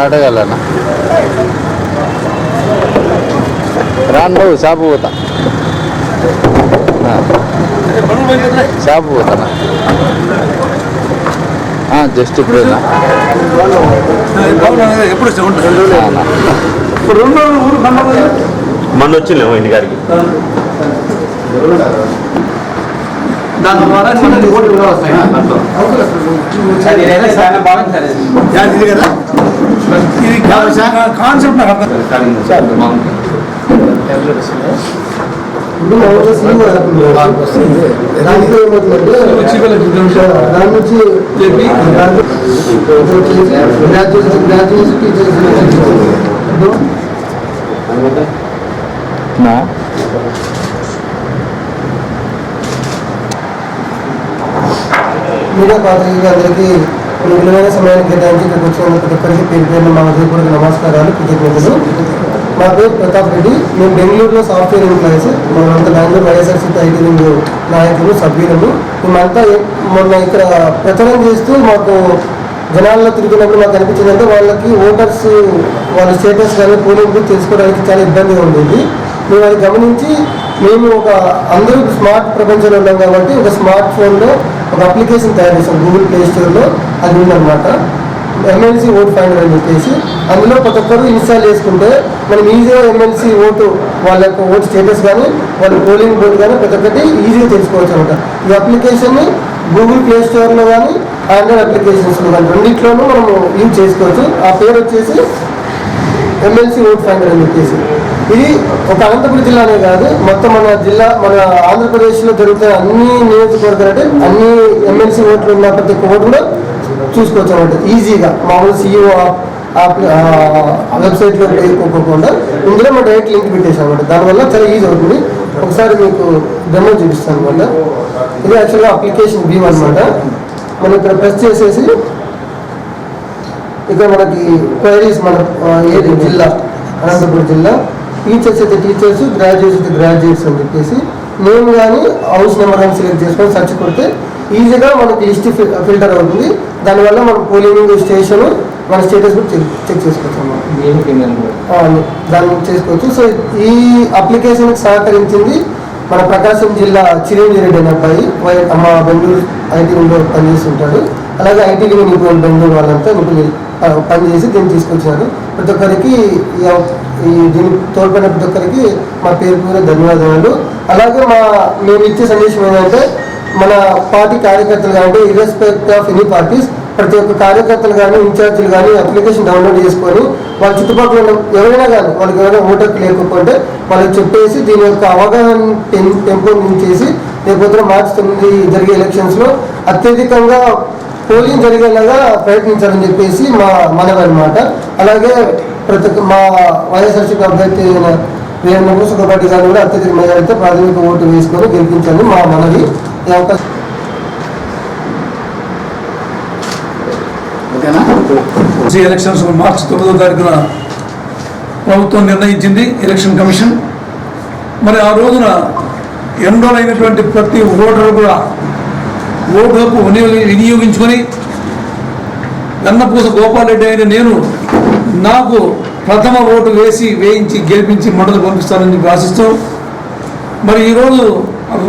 అడగలనా రాను బాబు షాపు పోతా షాపు పోతానా జస్ట్ ఇప్పుడేనా మొన్న వచ్చిందేమో ఇంటి గారికి దాని ద్వారా కాన్సెప్ట్ మీడియా పాత్రికేయులందరికీ విలువైన సమయానికి కేటాయించి ఇక్కడికి వచ్చిన ప్రతి ఒక్కరికి పేరు పేరున మా హృదయపూర్వక నమస్కారాలు, కృతజ్ఞతలు. మా పేరు ప్రతాప్ రెడ్డి. మేము బెంగళూరులో సాఫ్ట్వేర్ ఎంప్లాయీస్. మేమంతా బెంగళూరు వైఎస్ఆర్సీపీ ఐటీ రింగ్ నాయకులు, సభ్యులము. మేమంతా మొన్న ఇక్కడ ప్రచారం చేస్తూ మాకు జనాల్లో తిరుగుతున్నప్పుడు మాకు అనిపించిందంటే వాళ్ళకి ఓటర్స్ వాళ్ళ స్టేటస్ కానీ పోలింగ్ బూత్ తెలుసుకోవడానికి చాలా ఇబ్బందిగా ఉండేది. మేము అది గమనించి మేము అందరూ స్మార్ట్ ప్రపంచంలో ఉన్నాం కాబట్టి ఒక స్మార్ట్ ఫోన్లో ఒక అప్లికేషన్ తయారు చేసాం. గూగుల్ ప్లే స్టోర్లో అది ఉందన్నమాట, ఎమ్మెల్సీ ఓట్ ఫైండర్ అని చెప్పేసి. అందులో ప్రతి ఒక్కరు ఇన్స్టాల్ చేసుకుంటే మనం ఈజీగా ఎమ్మెల్సీ ఓటు వాళ్ళ యొక్క ఓట్ స్టేటస్ కానీ వాళ్ళ పోలింగ్ బూత్ కానీ ప్రతి ఒక్కటి ఈజీగా తెలుసుకోవచ్చు అనమాట. ఈ అప్లికేషన్ని గూగుల్ ప్లే స్టోర్లో కానీ ఆండ్రాయిడ్ అప్లికేషన్స్లో కానీ రెండింటిలోనూ మనము యూజ్ చేసుకోవచ్చు. ఆ పేరు వచ్చేసి ఎమ్మెల్సీ ఓట్ ఫైండర్ అని చెప్పేసి. ఇది ఒక అనంతపురం జిల్లానే కాదు, మొత్తం మన జిల్లా మన ఆంధ్రప్రదేశ్లో జరుగుతున్న అన్ని నియోజకవర్గాలు అంటే అన్ని ఎమ్మెల్సీ ఓట్లు ఉన్న ప్రతి ఒక్క ఓటు కూడా చూసుకోవచ్చు అనమాట ఈజీగా. మామూలు సిఇఓ వెబ్సైట్లో పెట్టుకోకుండా ఇందులో మనం డైరెక్ట్ లింక్ పెట్టేసాం అనమాట. దానివల్ల చాలా ఈజీ అవుతుంది. ఒకసారి మీకు డెమో చూపిస్తాను అనమాట. ఇది యాక్చువల్గా అప్లికేషన్ వ్యూ అనమాట. మనం ఇక్కడ ప్రెస్ చేసేసి ఇక్కడ మనకి క్వైరీస్ మన ఏది జిల్లా అనంతపురం జిల్లా, టీచర్స్ అయితే టీచర్స్, గ్రాడ్యుయేట్స్ అయితే గ్రాడ్యుయేట్స్ అని చెప్పేసి నేమ్ కానీ హౌస్ నెంబర్ కానీ సెలెక్ట్ చేసుకొని సెర్చ్ కొడితే ఈజీగా మనకి లిస్ట్ ఫిల్టర్ అవుతుంది. దానివల్ల మనం పోలింగ్ స్టేషన్ మన స్టేటస్ కూడా చెక్ చేసుకోవచ్చు అన్నమాట. దాన్ని చేసుకోవచ్చు. సో ఈ అప్లికేషన్కి సహకరించింది మన ప్రకాశం జిల్లా చిరంజీవి రెడ్డి అనే అబ్బాయి, మా బెంగళూరు ఐటీ రింగ్లో పనిచేస్తుంటాడు. అలాగే ఐటీ రింగ్ నిపుణులు బెంగళూరు వాళ్ళంతా పనిచేసి దీన్ని తీసుకొచ్చారు. ప్రతి ఒక్కరికి దీనికి తోడ్పడిన ప్రతి ఒక్కరికి మా పేరు పేరు ధన్యవాదాలు. అలాగే మేము ఇచ్చే సందేశం ఏంటంటే మన పార్టీ కార్యకర్తలు కానీ ఇర్రెస్పెక్ట్ ఆఫ్ ఎనీ పార్టీస్ ప్రతి ఒక్క కార్యకర్తలు కానీ ఇన్ఛార్జీలు కానీ అప్లికేషన్ డౌన్లోడ్ చేసుకొని వాళ్ళ చుట్టుపక్కల ఎవరైనా కానీ వాళ్ళకి ఎవరైనా ఓటర్కి లేకపోతే వాళ్ళకి చెప్పేసి దీని యొక్క అవగాహన పెంపొందించేసి రేపొద్దున మార్చి 9 జరిగే ఎలక్షన్స్లో అత్యధికంగా పోలింగ్ జరిగేలాగా ప్రయత్నించాలని చెప్పేసి మా మనవి అనమాట. అలాగే మా వైఎస్ఆర్సీపీ అభ్యర్థి వేరే సుఖపాటి గారు కూడా అత్యధిక మెజారిటీతో ప్రాథమిక ఓటు వేసుకొని గెలిపించాలని మా మనవి. ఈ అవకాశం ఎలక్షన్స్ మార్చి 9వ తారీఖున ప్రభుత్వం నిర్ణయించింది, ఎలక్షన్ కమిషన్. మరి ఆ రోజున ఎన్రోల్ అయినటువంటి ప్రతి ఓటరు కూడా ఓటు హక్కు వినియోగించుకొని వెన్నపూస గోపాల్ రెడ్డి అయిన నేను నాకు ప్రథమ ఓటు వేయించి గెలిపించి మండలి పంపిస్తానని చెప్పి ఆశిస్తూ మరి ఈరోజు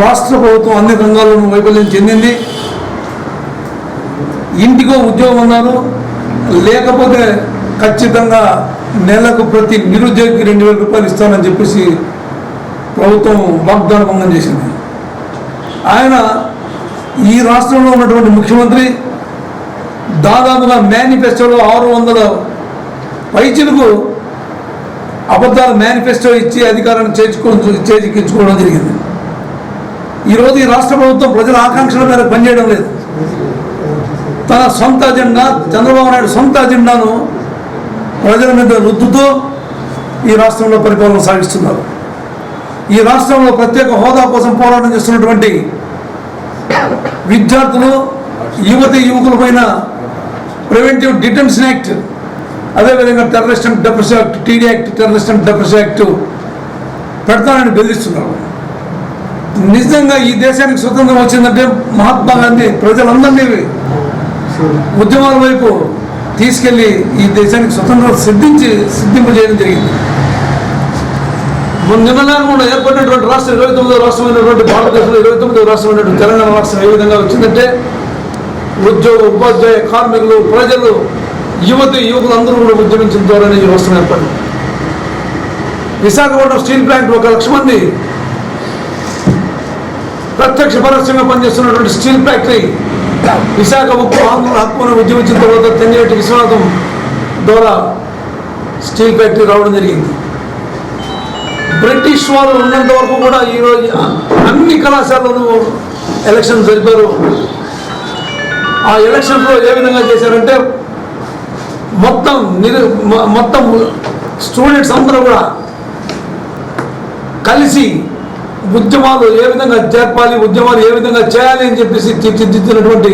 రాష్ట్ర ప్రభుత్వం అన్ని రంగాల్లోనూ వైఫల్యం చెందింది. ఇంటికో ఉద్యోగం అన్నారు, లేకపోతే ఖచ్చితంగా నెలకు ప్రతి నిరుద్యోగికి 2000 రూపాయలు ఇస్తానని చెప్పేసి ప్రభుత్వం వాగ్దాన భంగం చేసింది. ఆయన ఈ రాష్ట్రంలో ఉన్నటువంటి ముఖ్యమంత్రి దాదాపుగా మేనిఫెస్టోలో 600 పైచిలకు అబద్ధాల మేనిఫెస్టో ఇచ్చి అధికారాన్ని చేజిక్కించుకోవడం జరిగింది. ఈరోజు ఈ రాష్ట్ర ప్రభుత్వం ప్రజల ఆకాంక్షల మేరకు పనిచేయడం లేదు. తన సొంత అజెండా, చంద్రబాబు నాయుడు సొంత అజెండాను ప్రజల మీద రుద్దుతూ ఈ రాష్ట్రంలో పరిపాలన సాగిస్తున్నారు. ఈ రాష్ట్రంలో ప్రత్యేక హోదా కోసం పోరాటం చేస్తున్నటువంటి విద్యార్థులు, యువకుల పైన ప్రివెంటివ్ డిటెన్షన్ యాక్ట్, అదేవిధంగా terrorist and depress act, TD act, terrorist and depress act పెడతానని బెదిరిస్తున్నారు. నిజంగా ఈ దేశానికి స్వతంత్రం వచ్చిందంటే మహాత్మా గాంధీ ప్రజలందరినీ ఉద్యమాల వైపు తీసుకెళ్ళి ఈ దేశానికి స్వతంత్రం సిద్ధింపజేయడం జరిగింది. నిన్న కూడా ఏర్పడినటువంటి రాష్ట్రం 29వ రాష్ట్రమైనటువంటి భారతదేశంలో 29వ రాష్ట్రమైనటువంటి తెలంగాణ రాష్ట్రం ఏ విధంగా వచ్చిందంటే ఉద్యోగ ఉపాధ్యాయ కార్మికులు ప్రజలు యువకులు అందరూ కూడా ఉద్యమించిన ద్వారానే ఈ రాష్ట్రం ఏర్పడింది. విశాఖపట్నం స్టీల్ ప్లాంట్ 1 లక్ష మంది ప్రత్యక్ష పరోక్షంగా పనిచేస్తున్నటువంటి స్టీల్ ఫ్యాక్టరీ విశాఖ ఉక్కు ఆంధ్ర హక్కును ఉద్యమించిన తర్వాత తెంగిరెడ్డి విశ్వనాథం ద్వారా స్టీల్ ఫ్యాక్టరీ రావడం జరిగింది. బ్రిటిష్ వాళ్ళు ఉన్నంత వరకు కూడా ఈరోజు అన్ని కళాశాలలు ఎలక్షన్ జరిపారు. ఆ ఎలక్షన్లో ఏ విధంగా చేశారంటే మొత్తం స్టూడెంట్స్ అందరూ కూడా కలిసి ఉద్యమాలు ఏ విధంగా జరపాలి, ఉద్యమాలు ఏ విధంగా చేయాలి అని చెప్పేసి తీర్చిదిద్దినటువంటి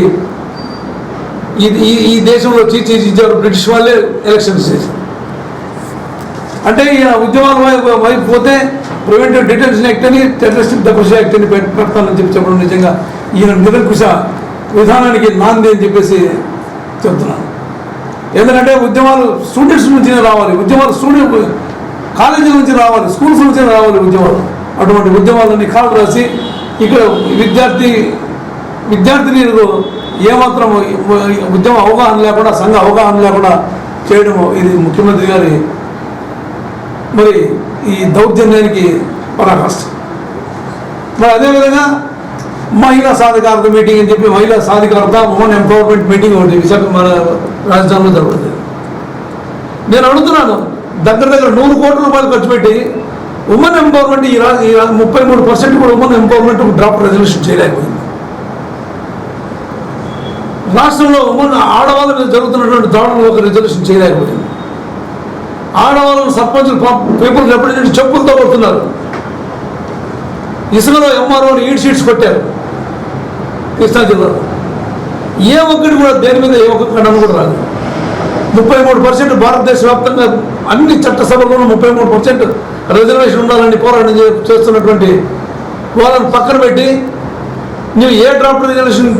ఈ దేశంలో తీర్చిదిద్దారు బ్రిటిష్ వాళ్ళే ఎలక్షన్స్ చేశారు. అంటే ఈ ఉద్యమాల వైపు పోతే ప్రివెంటివ్ డిటెన్షన్ యాక్ట్ అని టెర్రరిస్టిక్ డెపోజిషన్ యాక్ట్ అని పెడతానని చెప్పడం నిజంగా ఈయన నిరంకుశ విధానానికి నాంది అని చెప్పేసి చెప్తున్నాను. ఎందుకంటే ఉద్యమాలు స్టూడెంట్స్ నుంచి రావాలి, ఉద్యమాలు కాలేజీల నుంచి రావాలి, స్కూల్స్ నుంచి రావాలి ఉద్యమాలు. అటువంటి ఉద్యమాలన్నీ కాలు రాసి ఇక్కడ విద్యార్థినీలకు ఏమాత్రం ఉద్యమ అవగాహన లేకుండా, సంఘ అవగాహన లేకుండా చేయడం ఇది ముఖ్యమంత్రి గారి మరి ఈ దౌర్జన్యానికి పరాకాష్ట. మరి అదేవిధంగా మహిళా సాధికారత మీటింగ్ అని చెప్పి మహిళా సాధికారత ఉమెన్ ఎంపవర్మెంట్ మీటింగ్ ఒకటి విశాఖ మన రాజధానిలో జరుగుతుంది. నేను అడుగుతున్నాను, దగ్గర 100 కోట్ల రూపాయలు ఖర్చు పెట్టి ఉమెన్ ఎంపవర్మెంట్ ఈ 33% కూడా ఉమెన్ ఎంపవర్మెంట్ డ్రాఫ్ట్ రెజల్యూషన్ చేయలేకపోయింది. రాష్ట్రంలో ఆడవాళ్ళ మీద జరుగుతున్నటువంటి దాడులు ఒక రెజల్యూషన్ చేయలేకపోయింది. ఆడవాళ్ళను సర్పంచులు పీపుల్ రిప్రజెంటేటివ్ చెప్పులతో కొడుతున్నారు. ఇసుకలో ఎంఆర్ఓని ఈడ్ షీట్స్ కొట్టారు కృష్ణా జిల్లాలో. ఏ ఒక్కటి కూడా దేని మీద ఏ ఒక్క ఖండన కూడా రాదు. 33% భారతదేశ వ్యాప్తంగా అన్ని చట్టసభల్లోనూ 33% రిజర్వేషన్ ఉండాలని పోరాటం చేస్తున్నటువంటి వాళ్ళని పక్కన పెట్టి నువ్వు ఏ డ్రాఫ్ట్ రిజర్వేషన్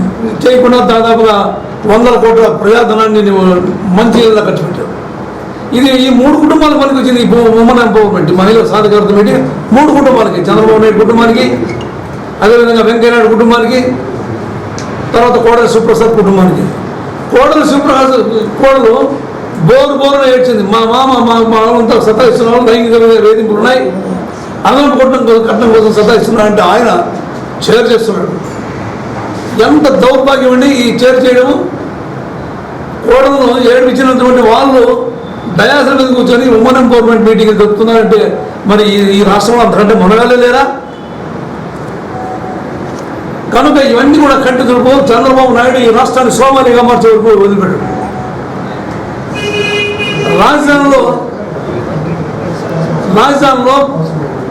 చేయకుండా దాదాపుగా 100 కోట్ల ప్రజాధనాన్ని నువ్వు మంచి ఇళ్ళ ఖర్చు పెట్టావు. ఇది ఈ 3 కుటుంబాలకు పనికి వచ్చింది. ఈ ఉమెన్ ఎంపవర్మెంట్ మహిళా సాధికారత పెట్టి 3 కుటుంబాలకి, చంద్రబాబు నాయుడు కుటుంబానికి, అదేవిధంగా వెంకయ్యనాయుడు కుటుంబానికి, తర్వాత కోడలి సుప్రసాద్ కుటుంబానికి. కోడలు బోరున ఏడ్చింది, మా వాళ్ళంతా సతాయిస్తున్నారు, లైంగిక వేధింపులు ఉన్నాయి, అదనపు కట్నం కోసం సతాయిస్తున్నారు అంటే ఆయన షేర్ చేస్తున్నాడు. ఎంత దౌర్భాగ్యం అండి ఈ షేర్ చేయడము. కోడలను ఏడిపించినటువంటి వాళ్ళు డయాస్ మీద కూర్చొని ఉమెన్ ఎంపవర్మెంట్ మీటింగ్ జరుపుతున్నారంటే మరి ఈ రాష్ట్రంలో అంతకంటే మనగాలే లేరా? కనుక ఇవన్నీ కూడా కంటి తుడుపు. చంద్రబాబు నాయుడు ఈ రాష్ట్రాన్ని సోమాలిగా మార్చే వరకు వదిలిపెట్టాడు. రాజధానిలో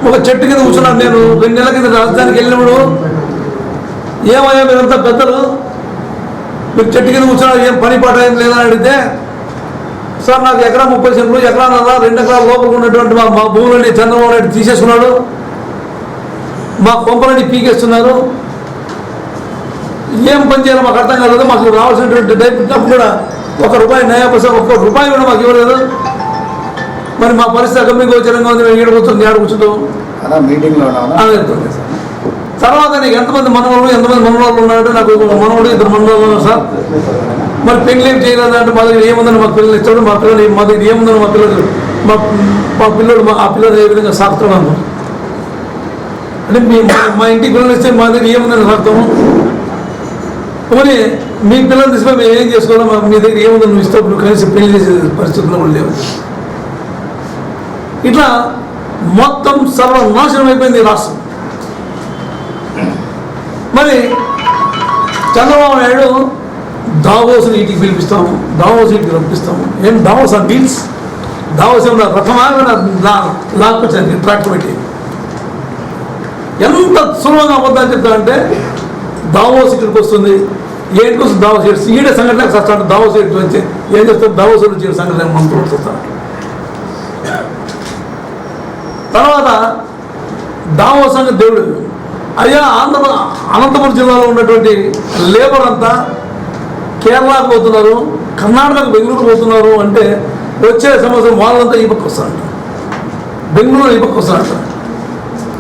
ఒక చెట్టు కింద కూర్చున్నాను నేను 2 నెలల కింద రాజధానికి వెళ్ళినప్పుడు. ఏమయ్యా మీరంతా పెద్దలు, మీరు చెట్టు కింద కూర్చున్నారు, ఏం పని పాట ఏం లేదా అని అడిగితే, సార్ నాకు ఎకరా 30 సెంట్లు, ఎకరాన్నర 2 ఎకరాల లోపల ఉన్నటువంటి మా భూములని చంద్రబాబు నాయుడు తీసేసుకున్నాడు, మా కొంపలని పీకేస్తున్నారు, ఏం పని చేయాలో మాకు అర్థం కాలేదు, మాకు రావాల్సినటువంటి డబ్బు కూడా 1 రూపాయి నయా పైసా 1 రూపాయి కూడా మాకు ఇవ్వలేదు. మరి మా పరిస్థితి అగమ్య గోచరంగా ఉంది, మేము ఏడ కూర్చుంటాం మీటింగ్లో. తర్వాత నీకు ఎంతమంది మనవాళ్ళు ఉన్నారంటే నాకు 1 మనవాడు 2 మనవాళ్ళు ఉన్నారు సార్. మరి పెళ్ళి ఏం చేయలేదంటే మా దగ్గర ఏముందని మా పిల్లలు ఇచ్చాడు, మా పిల్లలు మా దగ్గర ఏముందని మా పిల్లలు ఆ పిల్లలు ఏ విధంగా సాగుతాడు అన్నారు. అంటే మా ఇంటికి పిల్లలు ఇస్తే మా దగ్గర ఏముందని సాగుతాము, మరి మీ పిల్లలు తీసుకొని మేము ఏం చేసుకోవాలో మీ దగ్గర ఏముందని నువ్వు ఇస్తావు, నువ్వు కలిసి పెళ్లి చేసే పరిస్థితుల్లో కూడా లేవు. ఇట్లా మొత్తం సర్వనాశనం అయిపోయింది ఈ రాష్ట్రం. మరి చంద్రబాబు నాయుడు దావోస్ని ఇంటికి పిలిపిస్తాము, దావోస్ ఇంటికి రప్పిస్తాము. ఏం దావోస్ ఆన్ వీల్స్? దావోస్ ఏమన్నా రథమా లాక్కొచ్చాను ట్రాక్ పెట్టి. ఎంత సులభంగా అబద్ధాలు చెప్తానంటే దావోస్ ఇక్కడికి వస్తుంది, ఏంటి కోసం దావోస్ ఈడే సంఘటనకు వస్తాడు. దావోస్ ఇటు వచ్చి ఏం చేస్తారు, దావోస్ వచ్చే సంఘటన మనతో వస్తారు. తర్వాత దావోస్ అంటే దేవుడు. అయ్యా అనంతపురం జిల్లాలో ఉన్నటువంటి లేబర్ అంతా కేరళకు పోతున్నారు, కర్ణాటకకు బెంగళూరు పోతున్నారు అంటే వచ్చే సంవత్సరం వాళ్ళంతా ఈ పక్క వస్తారంట, బెంగళూరు ఈ పక్క వస్తారంట,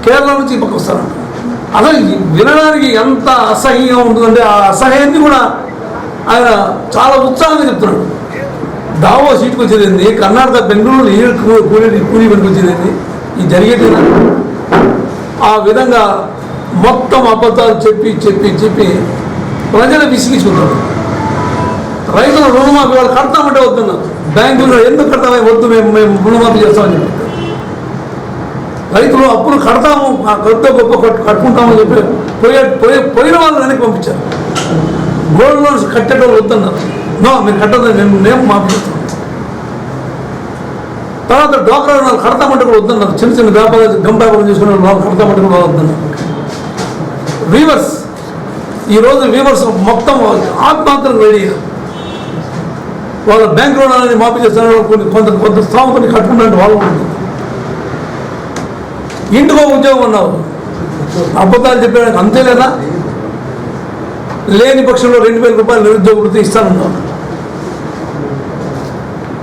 కేరళ నుంచి ఈ పక్క వస్తారంట. అసలు వినడానికి ఎంత అసహ్యంగా ఉంటుందంటే ఆ అసహ్యాన్ని కూడా ఆయన చాలా ఉత్సాహంగా చెప్తున్నాడు. దావో సీటుకు వచ్చేది కర్ణాటక బెంగళూరు కూలీ పనికి వచ్చేది ఇది జరిగేది. ఆ విధంగా మొత్తం అబద్ధాలు చెప్పి చెప్పి చెప్పి ప్రజలు విసిగించుకుంటారు. రైతులు రుణమాఫీ వాళ్ళు కడతామంటే వద్దున్నారు, బ్యాంకులో ఎందుకు కడతామే వద్దు, మేము రుణమాఫీ చేస్తామని చెప్పి రైతులు అప్పులు కడతాము, కొత్త గొప్ప కట్టుకుంటామని చెప్పి పోయిన వాళ్ళు వెనక్కి పంపించారు. గోల్డ్ లోన్స్ కట్టేటోళ్ళు వద్దన్నారు, నో మీరు కట్టదు, మేము మాఫీ చేస్తాం. తర్వాత డోక్రా రుణాలు కడతామంటే కూడా వద్దన్నారు, చిన్న చిన్న వ్యాపారాలు గమ్ వ్యాపారం చేసుకునే వాళ్ళు కడతామంటే కూడా వద్దన్నారు. వీవర్స్ ఈరోజు వీవర్స్ మొత్తం ఆత్మహత్యలకు రెడీ అయ్యారు. వాళ్ళ బ్యాంక్ రుణాలని మాఫీ చేస్తున్నారు, కొంత స్థామతని కట్టుకుంటే వాళ్ళు ఉంటుంది. ఇంటికో ఉద్యోగం ఉన్నావు, అబద్ధాలు చెప్పడానికి అంతే లేదా? లేని పక్షంలో 2,000 రూపాయలు నిరుద్యోగ వృత్తి ఇస్తానన్నావు.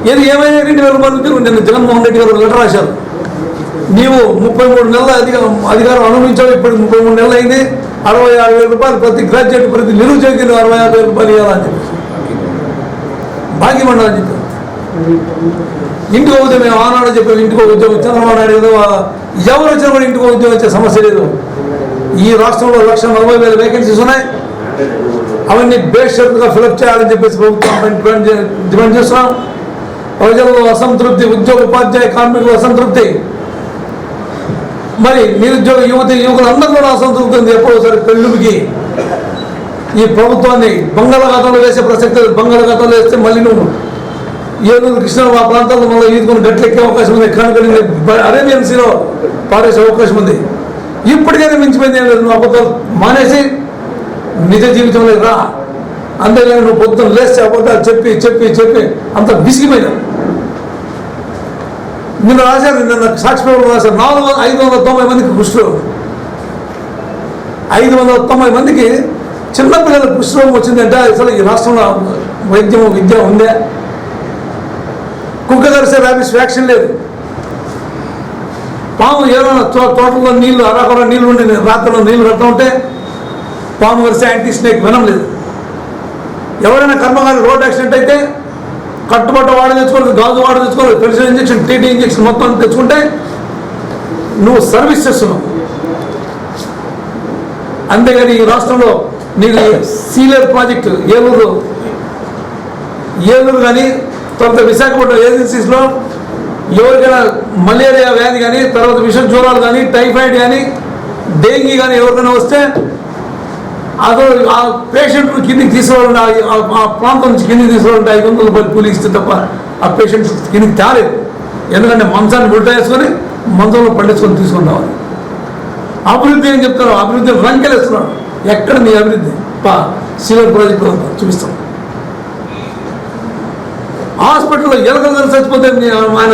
ఏమైనా 2,000 రూపాయల ఉద్యోగం నిన్న జగన్మోహన్ రెడ్డి గారు లెటర్ రాశారు. నీవు 33 నెలల అధికారం అనుభవించావు, ఇప్పుడు 33 నెలలు అయింది, 66,000 రూపాయలు ప్రతి గ్రాడ్యుయేట్ ప్రతి నిరుద్యోగికి 66,000 రూపాయలు ఇవ్వాలని చెప్పి భాగ్యమండలి అని చెప్పారు. ఇంటికి ఉద్యోగం మేము ఆనాడు చెప్పాము, ఇంటికో ఉద్యోగం చంద్రబాబు నాయుడు ఏదో ఎవరు వచ్చినా కూడా ఇంటికో ఉద్యోగం వచ్చే సమస్య లేదు. ఈ రాష్ట్రంలో 1,40,000 వేకెన్సీస్ ఉన్నాయి, అవన్నీ బేషరతుగా ఫిలప్ చేయాలని చెప్పేసి ప్రభుత్వం డిమాండ్ చేస్తున్నాం. ప్రజల్లో అసంతృప్తి, ఉద్యోగ ఉపాధ్యాయ కార్మికుల అసంతృప్తి, మరి నిరుద్యోగ యువకులు అందరూ కూడా అసంతృప్తి ఉంది. ఎప్పుడోసారి పెళ్ళుకి ఈ ప్రభుత్వాన్ని బంగాళాఖాతంలో వేసే ప్రసక్తి, బంగాళాఖాతంలో వేస్తే మళ్ళీ నువ్వు ఏలూరు కృష్ణ ఆ ప్రాంతాల్లో మళ్ళీ ఈదుకొని గట్లెక్కే అవకాశం ఉంది, కనుక అరేబియన్ సీలో పారేసే అవకాశం ఉంది. ఇప్పటికైనా మించిపోయింది ఏం లేదు, నువ్వు అబద్ధాలు మానేసి నిజ జీవితంలో రా. అంతేగాని నువ్వు పొద్దున్న లేస్తే అబద్ధాలు చెప్పి చెప్పి చెప్పి అంత విసిగిపోయినా. నిన్న రాశారు, నిన్న సాక్షిపేపర్లో రాశారు, 590 మందికి కుష్ఠరోగం, 590 మందికి చిన్నపిల్లలకు కుష్ఠరోగం వచ్చిందంటే అసలు ఈ రాష్ట్రంలో విద్య ఉందే? కుక్క కరిసే ర్యాబిస్ వ్యాక్సిన్ లేదు. పాము ఏమైనా తోటలో నీళ్లు అరాకొర నీళ్లు ఉండి రాత్రిలో నీళ్లు కడతా ఉంటే పాము కరిసే యాంటీ స్నేక్ వెనం లేదు. ఎవరైనా కర్మగారి రోడ్ యాక్సిడెంట్ అయితే కట్టుబట్ట వాడు తెచ్చుకోవాలి, గాజు వాడు తెచ్చుకోవాలి, పెన్షన్ ఇంజక్షన్, టీటీ ఇంజక్షన్ మొత్తం తెచ్చుకుంటే నువ్వు సర్వీస్ చేస్తున్నావు. అంతేగాని ఈ రాష్ట్రంలో నీకు సీలేర్ ప్రాజెక్టు ఏలూరు కానీ తర్వాత విశాఖపట్నం ఏజెన్సీస్లో ఎవరికైనా మలేరియా వ్యాధి కానీ, తర్వాత విష జ్వరాలు కానీ, టైఫాయిడ్ కానీ, డెంగీ కానీ ఎవరికైనా వస్తే అసలు ఆ పేషెంట్ను కిందికి తీసుకోవాలంటే, ఆ ప్రాంతం నుంచి కిందికి తీసుకోవాలంటే 500 రూపాయలు కూలి ఇస్తే తప్ప ఆ పేషెంట్ కిందికి తేలేదు. ఎందుకంటే మంచాన్ని ఉల్టా వేసుకొని మంచంలో పండించుకొని తీసుకొని రావాలి. అభివృద్ధి అని చెప్తారు, అభివృద్ధి రంకెలేస్తున్నాడు. ఎక్కడ నీ అభివృద్ధి? సీలర్ ప్రాజెక్టు చూపిస్తాం. హాస్పిటల్లో ఎలకలు చచ్చిపోతే ఆయన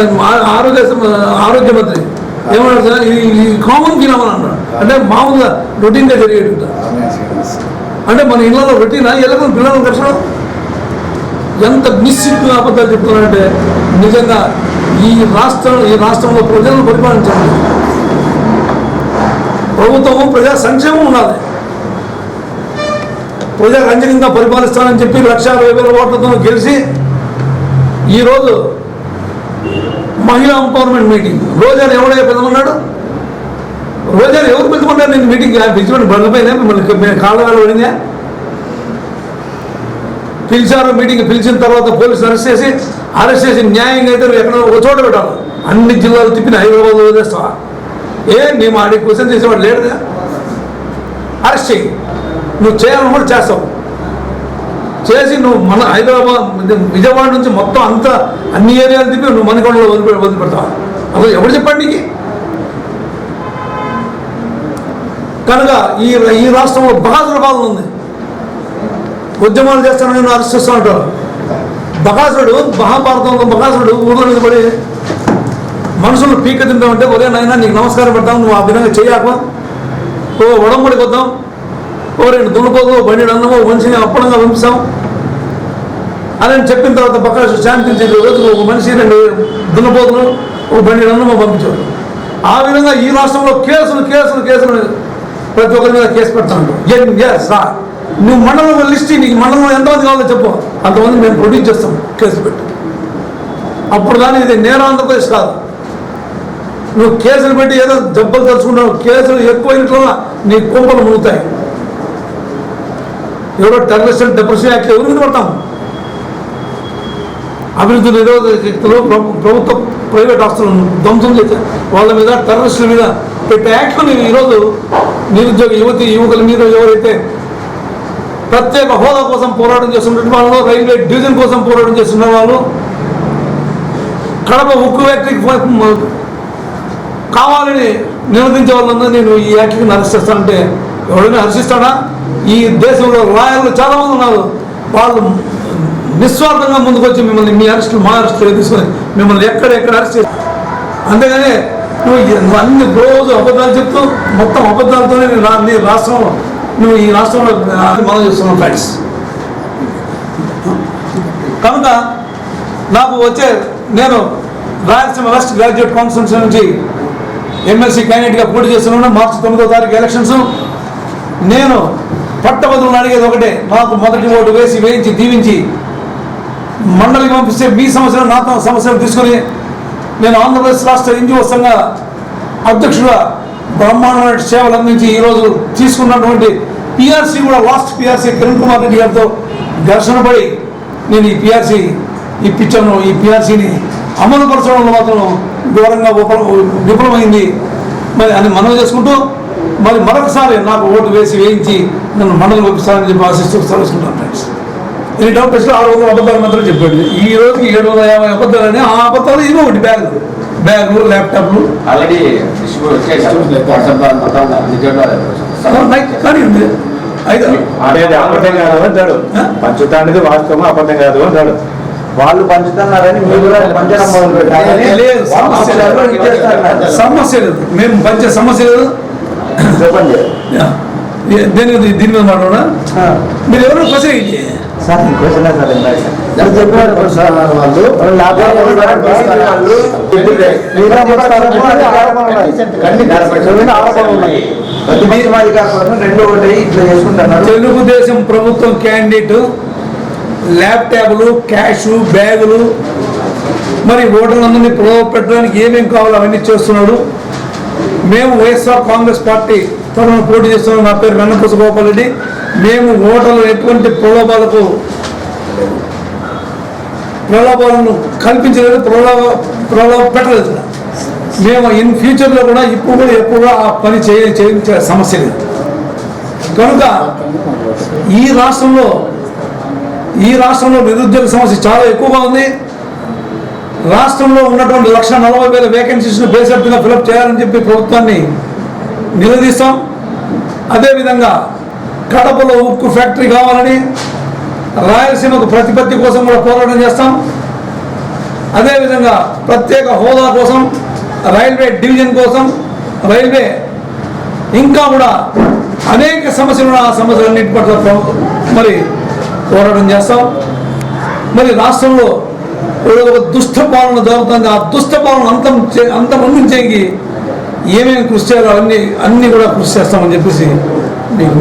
ఆరోగ్య మంత్రి ఏమన్నాడు సార్, ఈ కామన్ ఫినామినా అన్నాడు. అంటే మామూలుగా రొటీన్గా జరిగేట, అంటే మన ఇళ్ళలో రొటీనా ఎలకలు పిల్లలు కట్టడం? ఎంత నిశ్చిత అబద్ధాలు చెప్తున్నారంటే నిజంగా ఈ రాష్ట్రంలో ప్రజలను పరిపాలించాలి. ప్రభుత్వము ప్రజా సంక్షేమం ఉండాలి. ప్రజా రంజకంగా పరిపాలిస్తానని చెప్పి 1,60,000 ఓట్లతో గెలిచి ఈరోజు మహిళా ఎంపవర్మెంట్ మీటింగ్ రోజాను ఎవడో పెద్దమన్నాడు? రోజాను ఎవరు పెద్దమన్నారు? నేను మీటింగ్ పిలిచిపోయిన బండిపోయినా మిమ్మల్ని కాళ్ళవేళ పడిందా? పిలిచారు, మీటింగ్ పిలిచిన తర్వాత పోలీసులు అరెస్ట్ చేసి న్యాయంగా అయితే ఎక్కడో ఒక చోట పెట్టాలి. అన్ని జిల్లాలు తిప్పిన హైదరాబాద్ వదిలేస్తావా? నీ ఆడికి క్వశ్చన్ చేసేవాడు లేడుగా, అరెస్ట్ చెయ్యి. నువ్వు చేయాలని కూడా చేస్తావు. చేసి నువ్వు మన హైదరాబాద్ విజయవాడ నుంచి మొత్తం అంతా అన్ని ఏరియాలు తిప్పి నువ్వు మణికొండలో వదిలిపెడతావు. అసలు ఎవరు చెప్పండి నీకు? కనుక ఈ రాష్ట్రంలో బకాసుల పాలన ఉంది. ఉద్యమాలు చేస్తానని నేను అరెస్ట్ చేస్తూ ఉంటాడు. బకాసుడు మహాభారతంలో బకాసుడు ఊళ్ళో మీద పడి మనుషులు పీక తింటామంటే, ఒరే నాయన నీకు నమస్కారం పెడతాం, నువ్వు ఆ విధంగా చేయకు, ఒడంబడిపోతాం, 2 దున్నపోదు, బండి అన్నమో మనిషిని అప్పడంగా పంపిస్తాం, అని చెప్పిన తర్వాత పక్క శాంతించే రోజు ఒక మనిషి 2 దున్నపోతులు ఒక బండి అన్నమో పంపించారు. ఆ విధంగా ఈ రాష్ట్రంలో కేసులు ప్రతి ఒక్కరి మీద కేసు పెడతాను. నువ్వు మండలంలో లిస్ట్ నీకు మండలంలో ఎంతమంది కావాలో చెప్పు, అంతమంది మేము ప్రొడ్యూస్ చేస్తాం కేసు పెట్టి. అప్పుడు కానీ ఇది నేర ఆంధ్రప్రదేశ్ కాదు. నువ్వు కేసులు పెట్టి ఏదో దెబ్బలు తలుచుకుంటావు, కేసులు ఎక్కువైనట్ల నీ కుంపలు మునుగుతాయి. ఎవరో టెర్రరిస్ట్ అండ్ డిప్రెషన్ యాక్ట్ ఎవరి మీద పడతాం? అభివృద్ధి నిరోధక శక్తులు ప్రభుత్వ ప్రైవేట్ ఆస్తులను ధ్వంసం చేశారు. వాళ్ళ మీద టెర్రరిస్టుల మీద పెట్టే యాక్ట్లు మీరు ఈరోజు నిరుద్యోగ యువకుల మీద ఎవరైతే ప్రత్యేక హోదా కోసం పోరాటం చేస్తున్న వాళ్ళు, రైల్వే డివిజన్ కోసం పోరాటం చేస్తున్న వాళ్ళు, కడప ఉక్కు ఫ్యాక్టరీకి కావాలని నిరోధించే వాళ్ళందరూ నేను ఈ యాక్ట్ని అరెస్ట్ చేస్తానంటే ఎవరైనా హర్షిస్తాడా? ఈ దేశంలో లాయర్లు చాలామంది ఉన్నారు. వాళ్ళు నిస్వార్థంగా ముందుకు వచ్చి మిమ్మల్ని మీ అరెస్టులు మా అరెస్టులు తీసుకొని మిమ్మల్ని ఎక్కడెక్కడ అరెస్ట్ చేస్తారు. అంతేగాని నువ్వు అన్ని రోజు అబద్ధాలు చెప్తూ మొత్తం అబద్ధాలతోనే నీ రాష్ట్రంలో నువ్వు ఈ రాష్ట్రంలో మనం చేస్తున్నావు ఫ్రెండ్స్. కనుక నాకు నేను రాయలసీమ వెస్ట్ గ్రాడ్యుయేట్ కాన్స్టిట్యూన్సీ నుంచి ఎమ్మెల్సీ క్యాండిడేట్గా పోటీ చేస్తున్నాను. మార్చి 9వ తారీఖు ఎలక్షన్స్. నేను పట్టభద్రులను అడిగేది ఒకటే, నాకు మొదటి ఓటు వేయించి దీవించి మండలికి పంపిస్తే మీ సమస్యలు నాతో సమస్యలు తీసుకొని నేను ఆంధ్రప్రదేశ్ రాష్ట్ర ఎన్జిఓ సంఘ అధ్యక్షుడుగా బ్రహ్మాండమైన సేవలు అందించి ఈరోజు తీసుకున్నటువంటి పిఆర్సీ కూడా లాస్ట్ పిఆర్సీ కిరణ్ కుమార్ రెడ్డి గారితో ఘర్షణ పడి నేను ఈ పిఆర్సీ ఇప్పించాను. ఈ పిఆర్సీని అమలుపరచడంలో మాత్రం ఘోరంగా విఫలమైంది మరి అని మనవి చేసుకుంటూ మరి మరొకసారి నాకు ఓటు వేయించి నన్ను మండలం పంపిస్తానని చెప్పి ఆశిస్తూ తెలుసుకుంటాను ఫ్రెండ్స్. ఈ డౌట్ వస్తే 600 అబద్ధాలు మాత్రం చెప్పండి. ఈ రోజుకి 750 అబద్ధాలని. ఆ అబద్ధాలు ఇవి ఒకటి బ్యాగులు ల్యాప్టాప్లు ఆల్రెడీ కానీ ఉంది. అబద్ధం కాదు అంటాడు, పంచుతా అనేది వాస్తవం, అబద్ధం కాదు అంటాడు. వాళ్ళు పంచుతున్నారని మీరు కూడా పంచడం మొదలు పెట్టాలని సమస్య లేదు, మేము పంచే సమస్య లేదు. చెప్పండి. దీని మీద మాట్లాడా మీరు ఎవరు క్వశ్చన్ సార్ క్వశ్చన్ సార్ చెప్పారు సార్ వాళ్ళు తెలుగుదేశం ప్రభుత్వం క్యాండిడేట్ ల్యాప్టాప్లు, క్యాష్, బ్యాగులు, మరి ఓటర్లందరినీ ప్రలోభ పెట్టడానికి ఏమేమి కావాలో అవన్నీ చేస్తున్నాడు. మేము వైఎస్ఆర్ కాంగ్రెస్ పార్టీ తరఫున పోటీ చేస్తున్నాం. నా పేరు వెన్నపూస గోపాల్ రెడ్డి. మేము ఓటర్లు ఎటువంటి ప్రలోభాలను కల్పించలేదు, ప్రలోభ పెట్టలేదు. మేము ఇన్ ఫ్యూచర్లో కూడా ఇప్పుడు ఎప్పుడు ఆ పని చేయించే సమస్య లేదు. కనుక ఈ రాష్ట్రంలో నిరుద్యోగ సమస్య చాలా ఎక్కువగా ఉంది. రాష్ట్రంలో ఉన్నటువంటి 1,40,000 వేకెన్సీస్ను బేసర్తిగా ఫిలప్ చేయాలని చెప్పి ప్రభుత్వాన్ని నిలదీస్తాం. అదేవిధంగా కడపలో ఉక్కు ఫ్యాక్టరీ కావాలని, రాయలసీమకు ప్రతిపత్తి కోసం కూడా పోరాటం చేస్తాం. అదేవిధంగా ప్రత్యేక హోదా కోసం, రైల్వే డివిజన్ కోసం, రైల్వే ఇంకా కూడా అనేక సమస్యలు ఆ సమస్యలన్నింటి పట్ల మరి పోరాటం చేస్తాం. మరి రాష్ట్రంలో ఒక దుష్ట పాలన జరుగుతుంది. ఆ దుష్ట పాలన అంతమొందించేకి ఏమేమి కృషి చేయాలో అన్నీ కూడా కృషి చేస్తామని చెప్పేసి మీకు